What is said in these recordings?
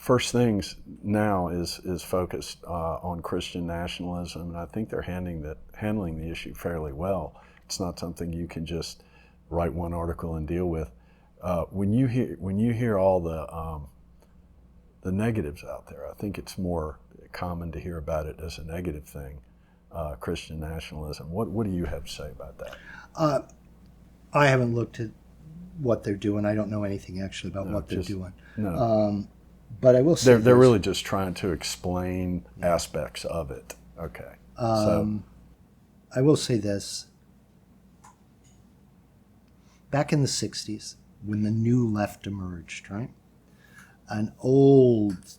First Things now is focused on Christian nationalism, and I think they're handling the issue fairly well. It's not something you can just write one article and deal with. When you hear all the negatives out there, I think it's more common to hear about it as a negative thing. Christian nationalism. What do you have to say about that? I haven't looked at what they're doing. I don't know anything actually about what they're doing. No. But I will say they're really just trying to explain aspects of it. Okay. I will say this. Back in the 60s, when the new left emerged, right? An old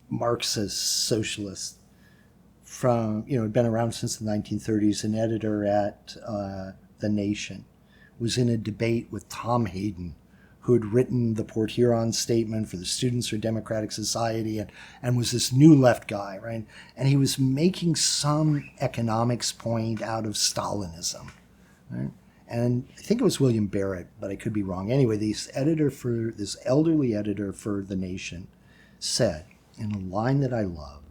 Marxist socialist from, had been around since the 1930s, an editor at The Nation, was in a debate with Tom Hayden, who had written the Port Huron Statement for the Students for Democratic Society and was this new left guy, right? And he was making some economics point out of Stalinism, right? And I think it was William Barrett, but I could be wrong. Anyway, this elderly editor for The Nation said, in a line that I love,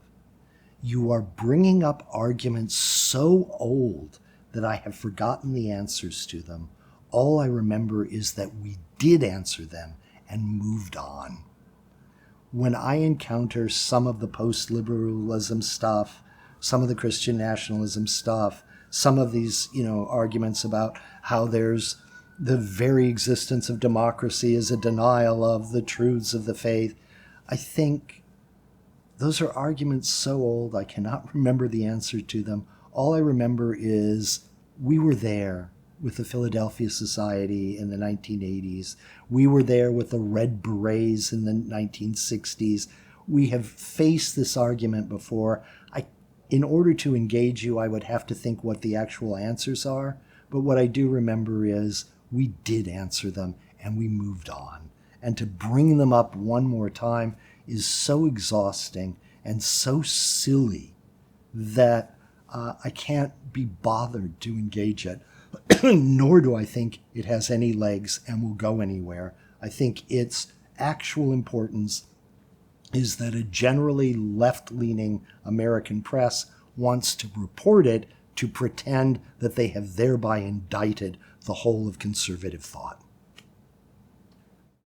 "You are bringing up arguments so old that I have forgotten the answers to them. All I remember is that we did answer them and moved on." When I encounter some of the post-liberalism stuff, some of the Christian nationalism stuff, some of these, arguments about how there's the very existence of democracy is a denial of the truths of the faith, I think those are arguments so old I cannot remember the answer to them. All I remember is we were there with the Philadelphia Society in the 1980s. We were there with the Red Berets in the 1960s. We have faced this argument before. In order to engage you, I would have to think what the actual answers are. But what I do remember is we did answer them and we moved on. And to bring them up one more time is so exhausting and so silly that I can't be bothered to engage it. Nor do I think it has any legs and will go anywhere. I think its actual importance is that a generally left-leaning American press wants to report it to pretend that they have thereby indicted the whole of conservative thought.